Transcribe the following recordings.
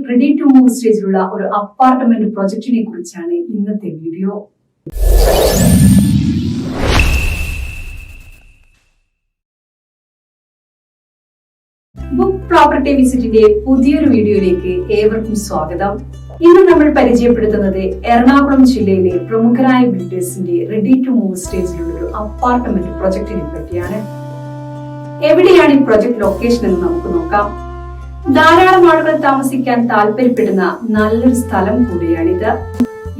Ready to move സ്റ്റേജിലുള്ള ഒരു apartment പ്രൊജക്ടിനെ കുറിച്ചാണ് ഇന്നത്തെ വീഡിയോ. ബുക്ക് പ്രോപ്പർട്ടി വിസിറ്റിന്റെ പുതിയൊരു വീഡിയോയിലേക്ക് ഏവർക്കും സ്വാഗതം. ഇന്ന് നമ്മൾ പരിചയപ്പെടുത്തുന്നത് എറണാകുളം ജില്ലയിലെ പ്രമുഖരായ ബിൽഡേഴ്സിന്റെ റെഡി ടു മൂവ് സ്റ്റേജിലുള്ള ഒരു അപ്പാർട്ട്മെന്റ് പ്രൊജക്ടിനെ പറ്റിയാണ്. എവിടെയാണ് ഈ പ്രൊജക്ട് ലൊക്കേഷൻ എന്ന് നമുക്ക് നോക്കാം. ധാരാളം ആളുകൾ താമസിക്കാൻ താല്പര്യപ്പെടുന്ന നല്ലൊരു സ്ഥലം കൂടിയാണിത്.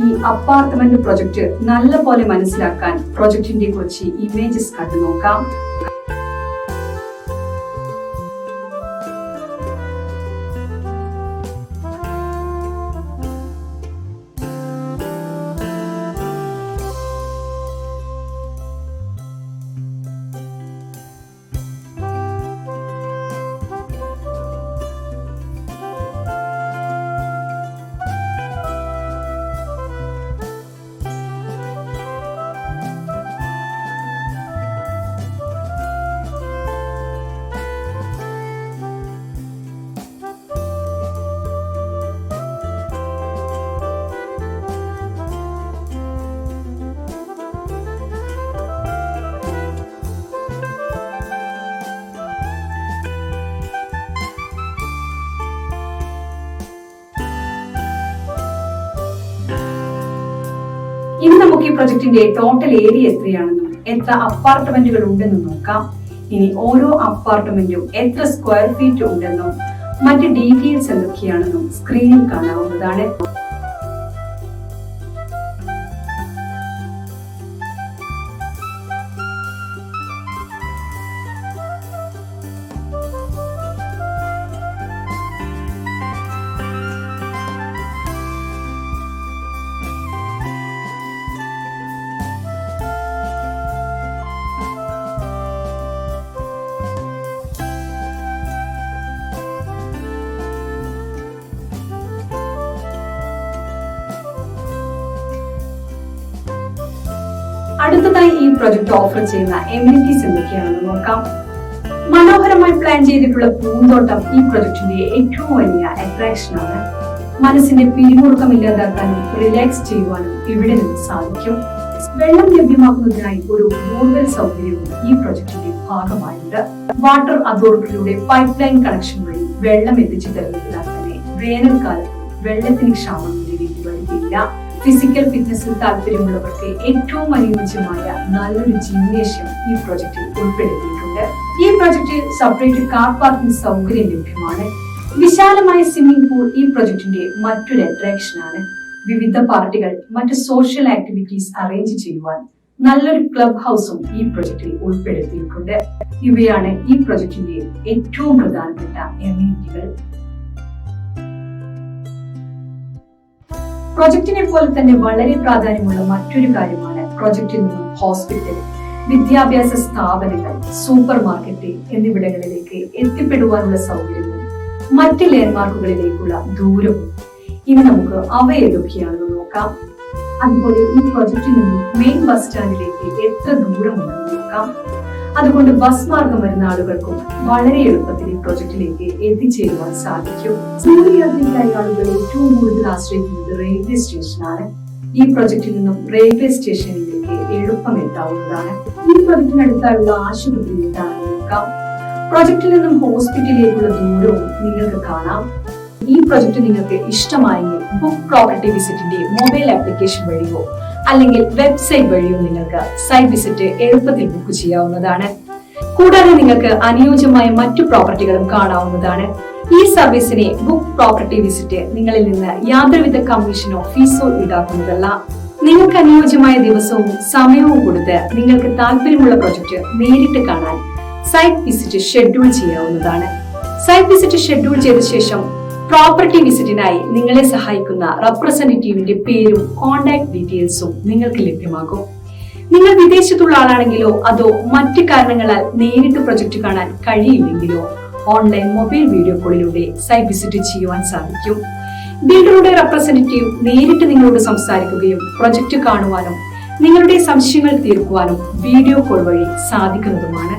ഈ അപ്പാർട്ട്മെന്റ് പ്രൊജക്ട് നല്ല പോലെ മനസ്സിലാക്കാൻ പ്രൊജക്ടിന്റെ കുറച്ച് ഇമേജസ് കണ്ടു നോക്കാം. ഇനി നമുക്ക് ഈ പ്രൊജക്ടിന്റെ ടോട്ടൽ ഏരിയ എത്രയാണെന്നും എത്ര അപ്പാർട്ട്മെന്റുകൾ ഉണ്ടെന്നും നോക്കാം. ഇനി ഓരോ അപ്പാർട്ട്മെന്റും എത്ര സ്ക്വയർ ഫീറ്റ് ഉണ്ടെന്നും മറ്റ് ഡീറ്റെയിൽസ് എന്തൊക്കെയാണെന്നും സ്ക്രീനിൽ കാണാവുന്നതാണ്. അടുത്തതായി ഈ പ്രൊജക്ട് ഓഫർ ചെയ്യുന്ന എമിനിറ്റീസ് എന്തൊക്കെയാണെന്ന് നോക്കാം. മനോഹരമായി പ്ലാൻ ചെയ്തിട്ടുള്ള പൂന്തോട്ടം ഈ പ്രൊജക്ടിന്റെ ഏറ്റവും വലിയ അട്രാക്ഷൻ ആണ്. മനസ്സിന്റെ പിരിമുറുക്കം ഇല്ലാതാക്കാനും റിലാക്സ് ചെയ്യുവാനും ഇവിടെ നിന്ന് സാധിക്കും. വെള്ളം ലഭ്യമാക്കുന്നതിനായി ഒരു ബോർവെൽ സൗകര്യവും ഈ പ്രൊജക്ടിന്റെ ഭാഗമായുണ്ട്. വാട്ടർ അതോറിറ്റിയുടെ പൈപ്പ് ലൈൻ കണക്ഷൻ വഴി വെള്ളം എത്തിച്ചു തരുന്നതിനാൽ തന്നെ വേനൽക്കാലത്ത് വെള്ളത്തിന് ക്ഷാമം നേരിടേണ്ടി വരികയില്ല. ഫിസിക്കൽ ഫിറ്റ്നസിൽ താല്പര്യമുള്ളവർക്ക് ഏറ്റവും അനുയോജ്യമായ നല്ലൊരു ജിംനേഷ്യം ഈ പ്രൊജക്റ്റിൽ ഉൾപ്പെടുത്തിയിട്ടുണ്ട്. ഈ പ്രൊജക്റ്റിൽ സെപ്പറേറ്റ് കാർ പാർക്കിംഗ് സൗകര്യം ലഭ്യമാണ്. വിശാലമായ സ്വിമ്മിംഗ് പൂൾ ഈ പ്രൊജക്ടിന്റെ മറ്റൊരു അട്രാക്ഷൻ ആണ്. വിവിധ പാർട്ടികൾ മറ്റ് സോഷ്യൽ ആക്ടിവിറ്റീസ് അറേഞ്ച് ചെയ്യുവാൻ നല്ലൊരു ക്ലബ് ഹൗസും ഈ പ്രൊജക്റ്റിൽ ഉൾപ്പെടുത്തിയിട്ടുണ്ട്. ഇവയാണ് ഈ പ്രൊജക്ടിന്റെ ഏറ്റവും പ്രധാനപ്പെട്ട എമിനിറ്റികൾ. പ്രൊജക്ടിനെ പോലെ തന്നെ വളരെ പ്രാധാന്യമുള്ള മറ്റൊരു കാര്യമാണ് പ്രൊജക്റ്റിൽ നിന്നും ഹോസ്പിറ്റൽ, വിദ്യാഭ്യാസ സ്ഥാപനങ്ങൾ, സൂപ്പർ മാർക്കറ്റ് എന്നിവിടങ്ങളിലേക്ക് എത്തിപ്പെടുവാനുള്ള സൗകര്യവും മറ്റ് ലാൻഡ്മാർക്കുകളിലേക്കുള്ള ദൂരവും. ഇനി നമുക്ക് അവ ഏതൊക്കെയാണെന്ന് നോക്കാം. അതുപോലെ ഈ പ്രൊജക്റ്റിൽ നിന്നും മെയിൻ ബസ് സ്റ്റാൻഡിലേക്ക് എത്ര ദൂരമുണ്ടെന്ന് നോക്കാം. അതുകൊണ്ട് ബസ് മാർഗം വരുന്ന ആളുകൾക്കും വളരെ എളുപ്പത്തിൽ ഈ പ്രൊജക്റ്റിലേക്ക് എത്തിച്ചേരുവാൻ സാധിക്കും. ദൂരയാത്രയ്ക്കായി ആളുകൾ ഏറ്റവും കൂടുതൽ ആശ്രയിക്കുന്നത് റെയിൽവേ സ്റ്റേഷനാണ്. ഈ പ്രൊജക്റ്റിൽ നിന്നും റെയിൽവേ സ്റ്റേഷനിലേക്ക് എളുപ്പം എത്താവുന്നതാണ്. ഈ പ്രൊജക്റ്റിനടുത്തായുള്ള ആശുപത്രി ഏതാണെന്ന് നോക്കാം. പ്രൊജക്റ്റിൽ നിന്നും ഹോസ്പിറ്റലിലേക്കുള്ള ദൂരവും നിങ്ങൾക്ക് കാണാം. ഈ പ്രൊജക്ട് നിങ്ങൾക്ക് ഇഷ്ടമായെങ്കിൽ ബുക്ക് പ്രോപ്പർട്ടി വിസിറ്റിന്റെ മൊബൈൽ ആപ്ലിക്കേഷൻ വഴിയോ അല്ലെങ്കിൽ വെബ്സൈറ്റ് വഴിയോ നിങ്ങൾക്ക് സൈറ്റ് വിസിറ്റ് എളുപ്പത്തിൽ ബുക്ക് ചെയ്യാവുന്നതാണ്. കൂടാതെ നിങ്ങൾക്ക് അനുയോജ്യമായ മറ്റു പ്രോപ്പർട്ടികളും കാണാവുന്നതാണ്. ഈ സർവീസിനെ ബുക്ക് പ്രോപ്പർട്ടി വിസിറ്റ് നിങ്ങളിൽ നിന്ന് യാതൊരുവിധ കമ്മീഷനോ ഫീസോ ഈടാക്കുന്നതല്ല. നിങ്ങൾക്ക് അനുയോജ്യമായ ദിവസവും സമയവും കൊടുത്ത് നിങ്ങൾക്ക് താല്പര്യമുള്ള പ്രൊജക്ട് നേരിട്ട് കാണാൻ സൈറ്റ് വിസിറ്റ് ഷെഡ്യൂൾ ചെയ്യാവുന്നതാണ്. സൈറ്റ് വിസിറ്റ് ഷെഡ്യൂൾ ചെയ്ത ശേഷം പ്രോപ്പർട്ടി വിസിറ്റിനായി നിങ്ങളെ സഹായിക്കുന്ന റെപ്രസെന്റേറ്റീവിന്റെ പേരും കോൺടാക്ട് ഡീറ്റെയിൽസും നിങ്ങൾക്ക് ലഭ്യമാകും. നിങ്ങൾ വിദേശത്തുള്ള ആളാണെങ്കിലോ അതോ മറ്റു കാരണങ്ങളാൽ നേരിട്ട് പ്രൊജക്ട് കാണാൻ കഴിയില്ലെങ്കിലോ ഓൺലൈൻ മൊബൈൽ വീഡിയോ കോളിലൂടെ സൈറ്റ് വിസിറ്റ് ചെയ്യുവാൻ സാധിക്കും. ബിൽഡറുടെ റെപ്രസെന്റേറ്റീവ് നേരിട്ട് നിങ്ങളോട് സംസാരിക്കുകയും പ്രൊജക്ട് കാണുവാനും നിങ്ങളുടെ സംശയങ്ങൾ തീർക്കുവാനും വീഡിയോ കോൾ വഴി സാധിക്കുന്നതുമാണ്.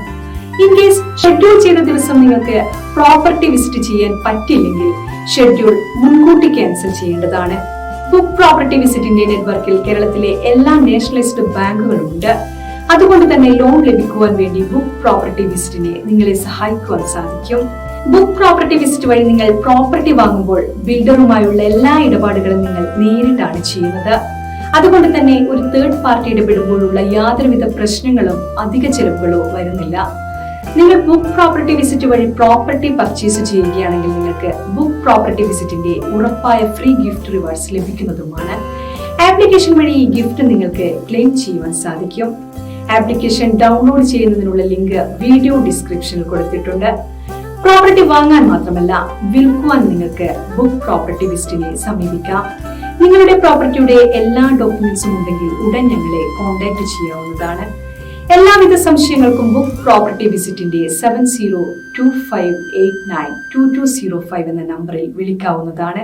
ഇൻ കേസ് ഷെഡ്യൂൾ ചെയ്ത ദിവസം നിങ്ങൾക്ക് പ്രോപ്പർട്ടി വിസിറ്റ് ചെയ്യാൻ പറ്റില്ലെങ്കിൽ ഷെഡ്യൂൾ മുൻകൂട്ടി ക്യാൻസൽ ചെയ്യേണ്ടതാണ്. ബുക്ക് പ്രോപ്പർട്ടി വിസിറ്റിന്റെ നെറ്റ്വർക്കിൽ കേരളത്തിലെ എല്ലാ നാഷണലൈസ്ഡ് ബാങ്കുകളുമുണ്ട്. അതുകൊണ്ട് തന്നെ ലോൺ ലഭിക്കുവാൻ വേണ്ടി ബുക്ക് പ്രോപ്പർട്ടി വിസിറ്റിനെ നിങ്ങളെ സഹായിക്കുവാൻ സാധിക്കും. ബുക്ക് പ്രോപ്പർട്ടി വിസിറ്റ് വഴി നിങ്ങൾ പ്രോപ്പർട്ടി വാങ്ങുമ്പോൾ ബിൽഡറുമായുള്ള എല്ലാ ഇടപാടുകളും നിങ്ങൾ നേരിട്ടാണ് ചെയ്യുന്നത്. അതുകൊണ്ട് തന്നെ ഒരു തേർഡ് പാർട്ടി ഇടപെടുമ്പോഴുള്ള യാതൊരുവിധ പ്രശ്നങ്ങളും അധിക ചെലവുകളോ വരുന്നില്ല. നിങ്ങൾ ബുക്ക് പ്രോപ്പർട്ടി വിസിറ്റ് വഴി പ്രോപ്പർട്ടി പർച്ചേസ് ചെയ്യുകയാണെങ്കിൽ നിങ്ങൾക്ക് ബുക്ക് പ്രോപ്പർട്ടി വിസിറ്റിന്റെ ഉറപ്പായ ഫ്രീ ഗിഫ്റ്റ് റിവാർഡ്സ് ലഭിക്കുന്നതുമാണ്. ആപ്ലിക്കേഷൻ വഴി ഈ ഗിഫ്റ്റ് നിങ്ങൾക്ക് ക്ലെയിം ചെയ്യുവാൻ സാധിക്കും. ആപ്ലിക്കേഷൻ ഡൗൺലോഡ് ചെയ്യുന്നതിനുള്ള ലിങ്ക് വീഡിയോ ഡിസ്ക്രിപ്ഷനിൽ കൊടുത്തിട്ടുണ്ട്. പ്രോപ്പർട്ടി വാങ്ങാൻ മാത്രമല്ല വിൽക്കുവാൻ നിങ്ങൾക്ക് ബുക്ക് പ്രോപ്പർട്ടി വിസിറ്റിനെ സമീപിക്കാം. നിങ്ങളുടെ പ്രോപ്പർട്ടിയുടെ എല്ലാ ഡോക്യുമെന്റ്സും ഉണ്ടെങ്കിൽ ഉടൻ ഞങ്ങളെ കോൺടാക്ട് ചെയ്യാവുന്നതാണ്. എല്ലാവിധ സംശയങ്ങൾക്കും ബുക്ക് പ്രോപ്പർട്ടി വിസിറ്റിന്റെ 7025892205 എന്ന നമ്പറിൽ വിളിക്കാവുന്നതാണ്.